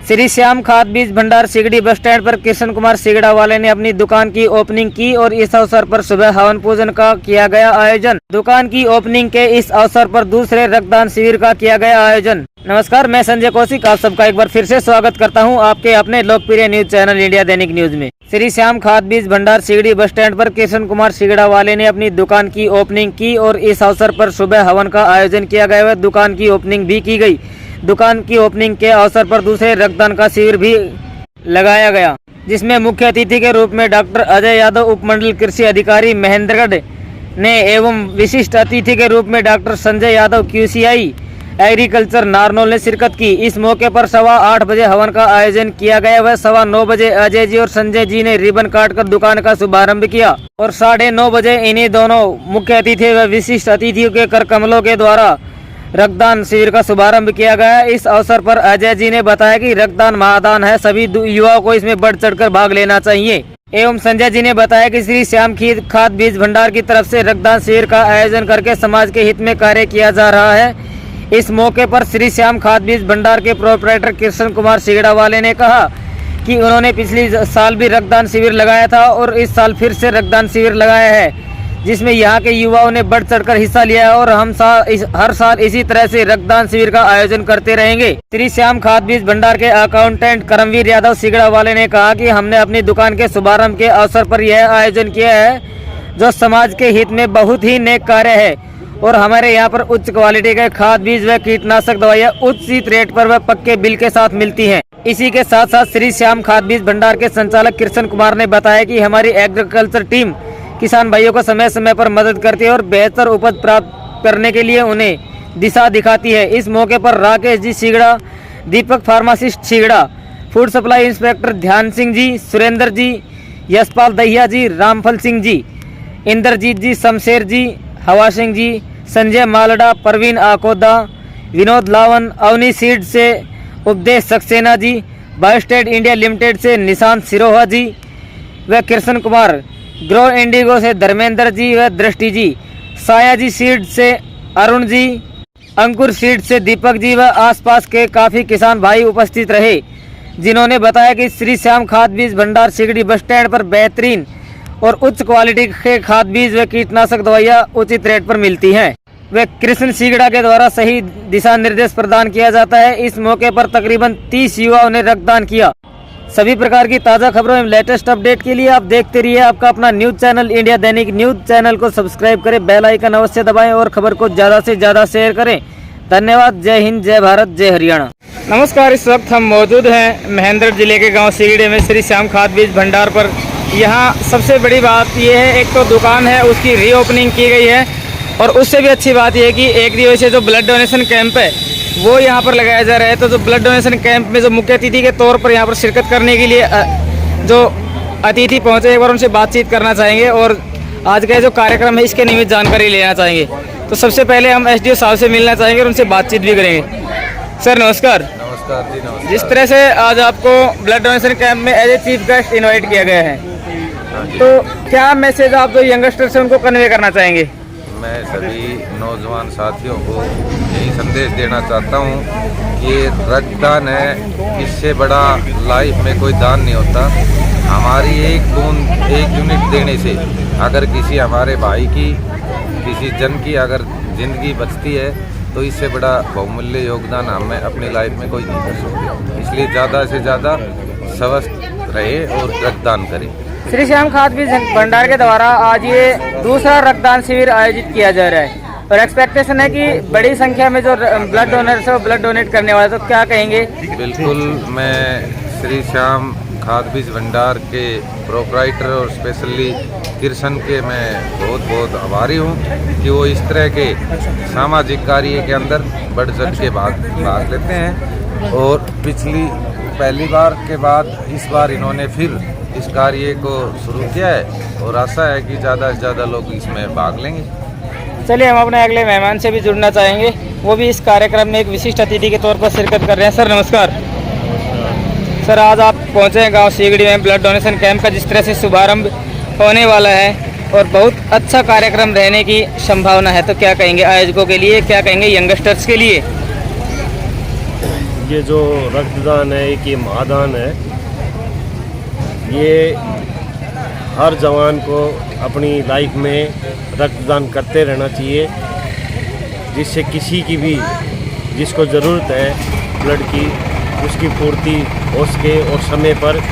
श्री श्याम खाद बीज भंडार सिगड़ी बस स्टैंड पर कृष्ण कुमार सिगड़ा वाले ने अपनी दुकान की ओपनिंग की और इस अवसर पर सुबह हवन पूजन का किया गया आयोजन। दुकान की ओपनिंग के इस अवसर पर दूसरे रक्तदान शिविर का किया गया आयोजन। नमस्कार, मैं संजय कौशिक आप सबका एक बार फिर से स्वागत करता हूं आपके अपने लोकप्रिय न्यूज चैनल इंडिया दैनिक न्यूज में। श्री श्याम खाद बीज भंडार सिगड़ी बस स्टैंड पर कृष्ण कुमार सिगड़ा वाले ने अपनी दुकान की ओपनिंग की और इस अवसर पर सुबह हवन का आयोजन किया गया व दुकान की ओपनिंग भी की गई। दुकान की ओपनिंग के अवसर पर दूसरे रक्तदान का शिविर भी लगाया गया, जिसमें मुख्य अतिथि के रूप में डॉक्टर अजय यादव उपमंडल कृषि अधिकारी महेंद्रगढ़ ने एवं विशिष्ट अतिथि के रूप में doctor Sanjay Yadav QCI agriculture Narnaul ने शिरकत की। इस मौके पर 8:15 बजे हवन का आयोजन किया गया व 9:15 बजे अजय जी और संजय जी ने रिबन काटकर दुकान का शुभारंभ किया और 9:30 बजे इन्हीं दोनों मुख्य अतिथि व विशिष्ट अतिथियों के कर कमलों के द्वारा रक्तदान शिविर का शुभारंभ किया गया। इस अवसर पर अजय जी ने बताया कि रक्तदान महादान है, सभी युवाओं को इसमें बढ़ चढ़कर भाग लेना चाहिए। एवं संजय जी ने बताया कि श्री श्याम खाद बीज भंडार की तरफ से रक्तदान शिविर का आयोजन करके समाज के हित में कार्य किया जा रहा है। इस मौके पर श्री श्याम खाद बीज भंडार के प्रोपराइटर कृष्ण कुमार सिगड़ा वाले ने कहा कि उन्होंने पिछली साल भी रक्तदान शिविर लगाया था और इस साल फिर से रक्तदान शिविर लगाया है, जिसमें यहाँ के युवाओं ने बढ़ चढ़कर हिस्सा लिया है और हम हर साल इसी तरह से रक्तदान शिविर का आयोजन करते रहेंगे। श्री श्याम खाद बीज भंडार के अकाउंटेंट करमवीर यादव सिगड़ा वाले ने कहा कि हमने अपनी दुकान के शुभारंभ के अवसर पर यह आयोजन किया है जो समाज के हित में बहुत ही नेक कार्य है और हमारे यहाँ पर उच्च क्वालिटी के खाद बीज व कीटनाशक दवाइयाँ उचित रेट पर व पक्के बिल के साथ मिलती हैं। इसी के साथ साथ श्री श्याम खाद बीज भंडार के संचालक कृष्ण कुमार ने बताया कि हमारी एग्रीकल्चर टीम किसान भाइयों को समय समय पर मदद करती है और बेहतर उपज प्राप्त करने के लिए उन्हें दिशा दिखाती है। इस मौके पर राकेश जी सिगड़ा, दीपक pharmacist Sigda, food supply inspector ध्यान सिंह जी, सुरेंद्र जी, यशपाल दहिया जी, रामफल सिंह जी, इंद्रजीत जी, शमशेर जी, हवा सिंह जी, संजय मालडा, परवीन आकोदा, विनोद लावन, अवनी सीड से उपदेश सक्सेना जी, बायोस्टेट इंडिया लिमिटेड से निशांत सिरोहा जी व कृष्ण कुमार, ग्रो इंडिगो से धर्मेंद्र जी व दृष्टि जी, साया जी सीड से अरुण जी, अंकुर सीड से दीपक जी व आसपास के काफ़ी किसान भाई उपस्थित रहे, जिन्होंने बताया कि श्री श्याम खाद बीज भंडार सिगड़ी बस स्टैंड पर बेहतरीन और उच्च क्वालिटी के खाद बीज व कीटनाशक दवाइयाँ उचित रेट पर मिलती हैं व कृष्ण सिगड़ा के द्वारा सही दिशा निर्देश प्रदान किया जाता है। इस मौके पर तकरीबन 30 युवाओं ने रक्तदान किया। सभी प्रकार की ताज़ा खबरों एवं लेटेस्ट अपडेट के लिए आप देखते रहिए आपका अपना न्यूज चैनल इंडिया दैनिक न्यूज। चैनल को सब्सक्राइब करें, बेल आइकन अवश्य दबाएं और खबर को ज़्यादा से ज़्यादा शेयर करें। धन्यवाद। जय हिंद, जय भारत, जय हरियाणा। नमस्कार, इस वक्त हम मौजूद हैं महेंद्र जिले के गांव सिगड़ी में श्री श्याम खाद बीज भंडार पर। यहाँ सबसे बड़ी बात यह है, एक तो दुकान है उसकी रीओपनिंग की गई है और उससे भी अच्छी बात यह है कि 1 दिवसीय जो ब्लड डोनेशन कैंप है वो यहाँ पर लगाया जा रहा है। तो जो ब्लड डोनेशन कैंप में जो मुख्य अतिथि के तौर पर यहाँ पर शिरकत करने के लिए जो अतिथि पहुँचे, एक बार उनसे बातचीत करना चाहेंगे और आज का जो कार्यक्रम है इसके निमित्त जानकारी लेना चाहेंगे। तो सबसे पहले हम SDO साहब से मिलना चाहेंगे और उनसे बातचीत भी करेंगे। सर नमस्कार। नमस्कार जी, नमस्कार। जिस तरह से आज आपको ब्लड डोनेशन कैंप में as a chief guest invite किया गया है, तो क्या मैसेज आप जो यंगस्टर्स हैं उनको कन्वे करना चाहेंगे? मैं सभी नौजवान साथियों को यही संदेश देना चाहता हूँ कि ये रक्तदान है, इससे बड़ा लाइफ में कोई दान नहीं होता। हमारी एक बूंद 1 यूनिट देने से अगर किसी हमारे भाई की, किसी जन की अगर ज़िंदगी बचती है तो इससे बड़ा बहुमूल्य योगदान हमें अपनी लाइफ में कोई नहीं कर सकते। इसलिए ज़्यादा से ज़्यादा स्वस्थ रहे और रक्तदान करें। श्री श्याम खाद बीज भंडार के द्वारा आज ये दूसरा रक्तदान शिविर आयोजित किया जा रहा है और एक्सपेक्टेशन है कि बड़ी संख्या में जो ब्लड डोनर्स है वो ब्लड डोनेट करने वाले, तो क्या कहेंगे? बिल्कुल, मैं श्री श्याम खाद बीज भंडार के प्रोपराइटर और स्पेशली कृष्ण के मैं बहुत बहुत आभारी हूँ कि वो इस तरह के सामाजिक कार्य के अंदर बढ़ चढ़ के भाग लेते हैं और पहली बार के बाद इस बार इन्होंने फिर इस कार्य को शुरू किया है और आशा है कि ज़्यादा से ज़्यादा लोग इसमें भाग लेंगे। चलिए हम अपने अगले मेहमान से भी जुड़ना चाहेंगे, वो भी इस कार्यक्रम में एक विशिष्ट अतिथि के तौर पर शिरकत कर रहे हैं। सर नमस्कार। सर आज आप पहुंचे हैं गांव सिगड़ी में ब्लड डोनेशन कैंप का जिस तरह से शुभारंभ होने वाला है और बहुत अच्छा कार्यक्रम रहने की संभावना है, तो क्या कहेंगे आयोजकों के लिए, क्या कहेंगे यंगस्टर्स के लिए? ये जो रक्तदान है एक ये महादान है। ये हर जवान को अपनी लाइफ में रक्तदान करते रहना चाहिए, जिससे किसी की भी जिसको ज़रूरत है ब्लड की उसकी पूर्ति हो सके और समय पर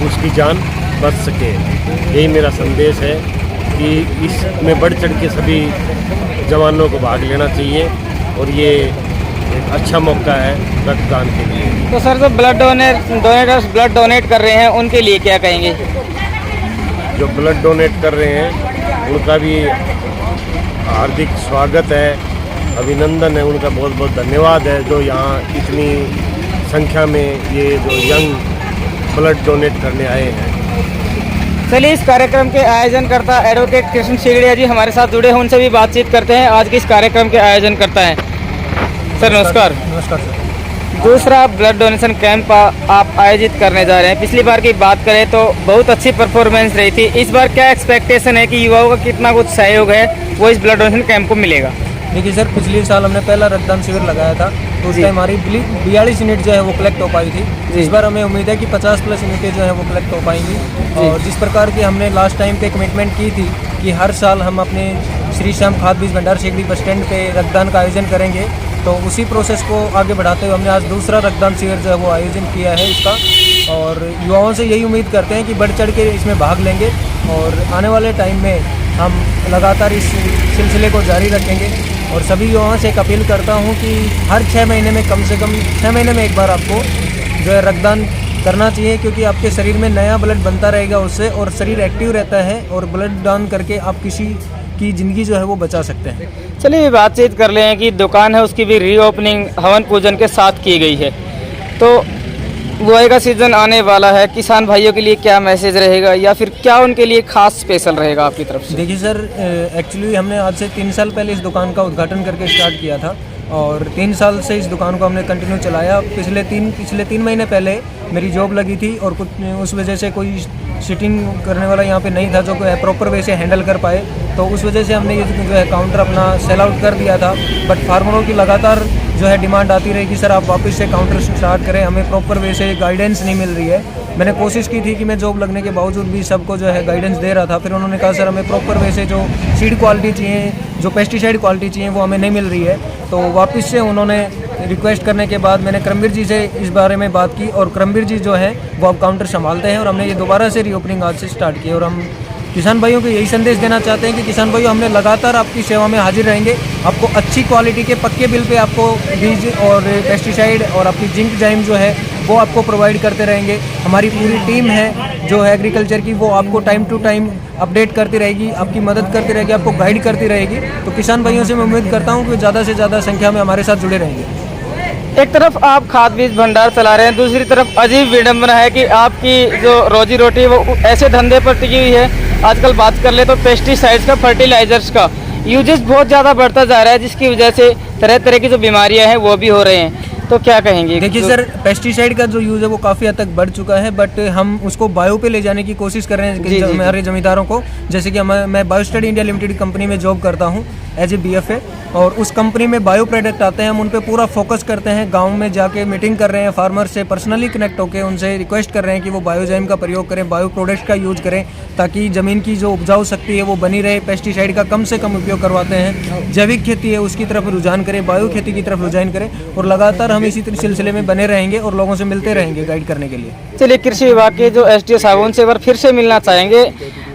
उसकी जान बच सके। यही मेरा संदेश है कि इसमें बढ़ चढ़ के सभी जवानों को भाग लेना चाहिए और ये एक अच्छा मौका है रक्तदान के लिए। तो सर जो डोनेटर्स ब्लड डोनेट कर रहे हैं उनके लिए क्या कहेंगे? जो ब्लड डोनेट कर रहे हैं उनका भी हार्दिक स्वागत है, अभिनंदन है, उनका बहुत बहुत धन्यवाद है जो यहाँ इतनी संख्या में ये जो यंग ब्लड डोनेट करने आए हैं। चलिए इस कार्यक्रम के आयोजनकर्ता एडवोकेट कृष्ण सीगड़िया जी हमारे साथ जुड़े हैं, उनसे भी बातचीत करते हैं। आज के इस कार्यक्रम के आयोजनकर्ता हैं सर। नमस्कार। नमस्कार सर। दूसरा ब्लड डोनेशन कैंप आप आयोजित करने जा रहे हैं। पिछली बार की बात करें तो बहुत अच्छी परफॉर्मेंस रही थी। इस बार क्या एक्सपेक्टेशन है कि युवाओं का कितना कुछ सहयोग है वो इस ब्लड डोनेशन कैंप को मिलेगा? देखिए सर, पिछले साल हमने पहला रक्तदान शिविर लगाया था तो उस टाइम हमारी 42 यूनिट जो है वो कलेक्ट हो पाई थी। इस बार हमें उम्मीद है कि 50+ यूनिटें जो है वो कलेक्ट हो पाएंगी। और जिस प्रकार की हमने लास्ट टाइम पे कमिटमेंट की थी कि हर साल हम अपने श्री श्याम खाद बीज भंडार शेगड़ी बस स्टैंड पे रक्तदान का आयोजन करेंगे, तो उसी प्रोसेस को आगे बढ़ाते हुए हमने आज दूसरा रक्तदान शिविर जो है वो आयोजन किया है इसका। और युवाओं से यही उम्मीद करते हैं कि बढ़ चढ़ के इसमें भाग लेंगे और आने वाले टाइम में हम लगातार इस सिलसिले को जारी रखेंगे। और सभी युवाओं से एक अपील करता हूं कि हर 6 महीने में कम से कम 6 महीने में एक बार आपको जो है रक्तदान करना चाहिए, क्योंकि आपके शरीर में नया ब्लड बनता रहेगा उससे और शरीर एक्टिव रहता है और ब्लड दान करके आप किसी की ज़िंदगी जो है वो बचा सकते हैं। चलिए बातचीत कर लें कि दुकान है उसकी भी रीओपनिंग हवन पूजन के साथ की गई है, तो बुआई का सीज़न आने वाला है। किसान भाइयों के लिए क्या मैसेज रहेगा या फिर क्या उनके लिए खास स्पेशल रहेगा आपकी तरफ से? देखिए सर, एक्चुअली हमने आज से 3 साल पहले इस दुकान का उद्घाटन करके स्टार्ट किया था और 3 साल से इस दुकान को हमने कंटिन्यू चलाया। पिछले 3 महीने पहले मेरी जॉब लगी थी और कुछ उस वजह से कोई सिटिंग करने वाला यहाँ पे नहीं था जो प्रॉपर वे से हैंडल कर पाए, तो उस वजह से हमने ये जो है काउंटर अपना सेल आउट कर दिया था। बट फार्मरों की लगातार जो है डिमांड आती रही कि सर आप वापस से काउंटर स्टार्ट करें, हमें प्रॉपर वे से गाइडेंस नहीं मिल रही है। मैंने कोशिश की थी कि मैं जॉब लगने के बावजूद भी सबको जो है गाइडेंस दे रहा था। फिर उन्होंने कहा सर हमें प्रॉपर वे से जो सीड क्वालिटी चाहिए, जो पेस्टिसाइड क्वालिटी चाहिए वो हमें नहीं मिल रही है। तो वापस से उन्होंने रिक्वेस्ट करने के बाद मैंने करमवीर जी से इस बारे में बात की और करमवीर जी जो है वो अब काउंटर संभालते हैं और हमने ये दोबारा से रीओपनिंग आज से स्टार्ट की। और हम किसान भाइयों को यही संदेश देना चाहते हैं कि किसान भाइयों हमने लगातार आपकी सेवा में हाजिर रहेंगे। आपको अच्छी क्वालिटी के पक्के बिल पे आपको बीज और पेस्टिसाइड और आपकी जिंक जाइम जो है वो आपको प्रोवाइड करते रहेंगे। हमारी पूरी टीम है जो है एग्रीकल्चर की, वो आपको टाइम टू टाइम अपडेट करती रहेगी, आपकी मदद करती रहेगी, आपको गाइड करती रहेगी। तो किसान भाइयों से मैं उम्मीद करता हूँ कि ज़्यादा से ज़्यादा संख्या में हमारे साथ जुड़े रहेंगे। एक तरफ आप खाद बीज भंडार चला रहे हैं, दूसरी तरफ अजीब विडंबना है कि आपकी जो रोजी रोटी वो ऐसे धंधे पर टिकी हुई है। आजकल बात कर ले तो पेस्टिसाइड्स का, फर्टिलाइजर्स का यूजेस बहुत ज़्यादा बढ़ता जा रहा है, जिसकी वजह से तरह तरह की जो बीमारियां हैं वो भी हो रहे हैं। तो क्या कहेंगे? देखिए सर, पेस्टिसाइड का जो यूज़ है वो काफ़ी हद तक बढ़ चुका है, बट हम उसको बायो पे ले जाने की कोशिश कर रहे हैं हमारे जमींदारों को। जैसे कि मैं बायोस्टडी इंडिया लिमिटेड कंपनी में जॉब करता हूँ एज ए BFA, और उस कंपनी में बायो प्रोडक्ट आते हैं, हम उन पे पूरा फोकस करते हैं। गांव में जाके मीटिंग कर रहे हैं, फार्मर से पर्सनली कनेक्ट होकर उनसे रिक्वेस्ट कर रहे हैं कि वो बायोजाइम का प्रयोग करें, बायो प्रोडक्ट्स का यूज़ करें, ताकि ज़मीन की जो उपजाऊ शक्ति है वो बनी रहे। पेस्टिसाइड का कम से कम उपयोग करवाते हैं। जैविक खेती है उसकी तरफ रुझान करें, बायो खेती की तरफ रुझान करें, और लगातार हम इसी सिलसिले में बने रहेंगे और लोगों से मिलते रहेंगे गाइड करने के लिए। चलिए कृषि विभाग के जो SDO साहब उनसे एक बार फिर से मिलना चाहेंगे।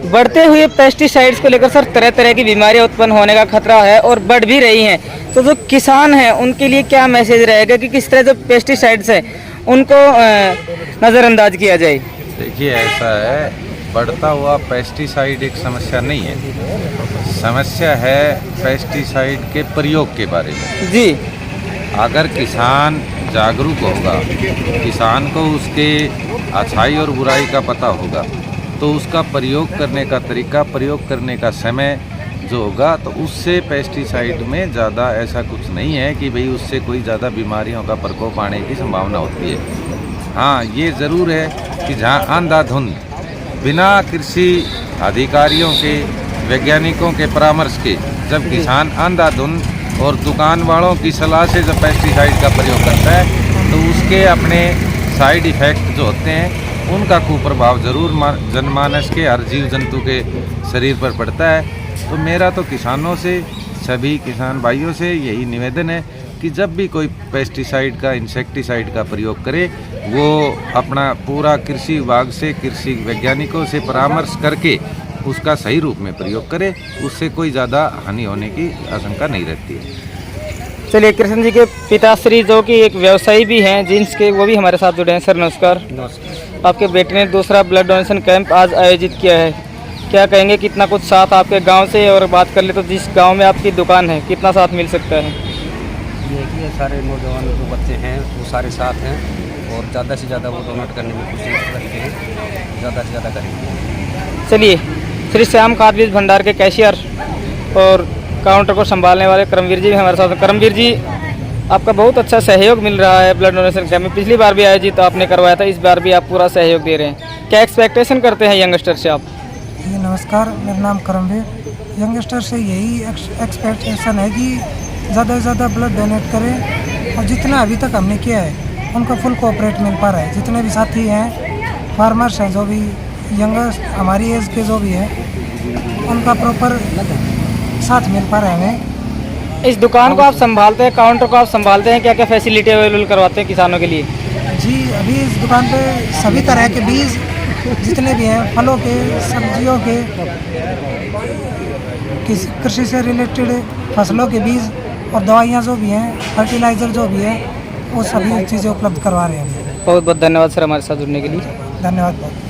बढ़ते हुए पेस्टिसाइड्स को लेकर सर तरह तरह की बीमारियां उत्पन्न होने का खतरा है और बढ़ भी रही हैं, तो जो किसान हैं उनके लिए क्या मैसेज रहेगा कि किस तरह जो पेस्टिसाइड्स हैं उनको नज़रअंदाज किया जाए? देखिए ऐसा है, बढ़ता हुआ पेस्टिसाइड एक समस्या नहीं है, समस्या है पेस्टिसाइड के प्रयोग के बारे में। जी, अगर किसान जागरूक होगा, किसान को उसके अच्छाई और बुराई का पता होगा, तो उसका प्रयोग करने का तरीका, प्रयोग करने का समय जो होगा, तो उससे पेस्टिसाइड में ज़्यादा ऐसा कुछ नहीं है कि भाई उससे कोई ज़्यादा बीमारियों का प्रकोप आने की संभावना होती है। हाँ, ये ज़रूर है कि जहाँ अंधाधुंध बिना कृषि अधिकारियों के, वैज्ञानिकों के परामर्श के जब किसान अंधाधुंध और दुकान वालों की सलाह से जब पेस्टिसाइड का प्रयोग करता है, तो तो उसके अपने साइड इफ़ेक्ट जो होते हैं उनका कुप्रभाव ज़रूर जनमानस के हर जीव जंतु के शरीर पर पड़ता है। तो मेरा तो किसानों से, सभी किसान भाइयों से यही निवेदन है कि जब भी कोई पेस्टिसाइड का, इंसेक्टिसाइड का प्रयोग करे, वो अपना पूरा कृषि विभाग से, कृषि वैज्ञानिकों से परामर्श करके उसका सही रूप में प्रयोग करे। उससे कोई ज़्यादा हानि होने की आशंका नहीं रहती है। चलिए, कृष्ण जी के पिताश्री जो कि एक व्यवसायी भी हैं जींस के, वो भी हमारे साथ जुड़े हैं। सर नमस्कार। नमस्कार। आपके बेटे ने दूसरा ब्लड डोनेशन कैंप आज आयोजित किया है, क्या कहेंगे, कितना कुछ साथ आपके गांव से? और बात कर ले तो जिस गांव में आपकी दुकान है, कितना साथ मिल सकता है? ये सारे नौजवान जो बच्चे हैं वो सारे साथ हैं और ज़्यादा से ज़्यादा वो डोनेट करने में कोशिश करते हैं, ज़्यादा से ज़्यादा करेंगे। चलिए, श्री श्याम खाद बीज भंडार के कैशियर और काउंटर को संभालने वाले करमवीर जी भी हमारे साथ हैं। करमवीर जी, आपका बहुत अच्छा सहयोग मिल रहा है ब्लड डोनेशन कैंप में। पिछली बार भी आयोजित आपने करवाया था, इस बार भी आप पूरा सहयोग दे रहे हैं। क्या एक्सपेक्टेशन करते हैं यंगस्टर से आप? जी नमस्कार, मेरा नाम करमवीर। यंगस्टर से यही एक्सपेक्टेशन है कि ज़्यादा से ज़्यादा ब्लड डोनेट करें और जितना अभी तक हमने किया है उनको फुल कोऑपरेट मिल पा रहा है। जितने भी साथी हैं, फार्मर्स हैं, जो भी यंगस्ट हमारी एज के जो भी हैं, उनका प्रॉपर साथ मिल पा रहा है हमें। इस दुकान को आप संभालते हैं, काउंटर को आप संभालते हैं, क्या क्या फैसिलिटी अवेलेबल करवाते हैं किसानों के लिए? जी, अभी इस दुकान पे सभी तरह के बीज जितने भी हैं, फलों के, सब्जियों के, कृषि से रिलेटेड फसलों के बीज और दवाइयाँ जो भी हैं, फर्टिलाइज़र जो भी है, वो सभी चीज़ें उपलब्ध करवा रहे हैं। बहुत बहुत धन्यवाद सर हमारे साथ जुड़ने के लिए। धन्यवाद बहुत।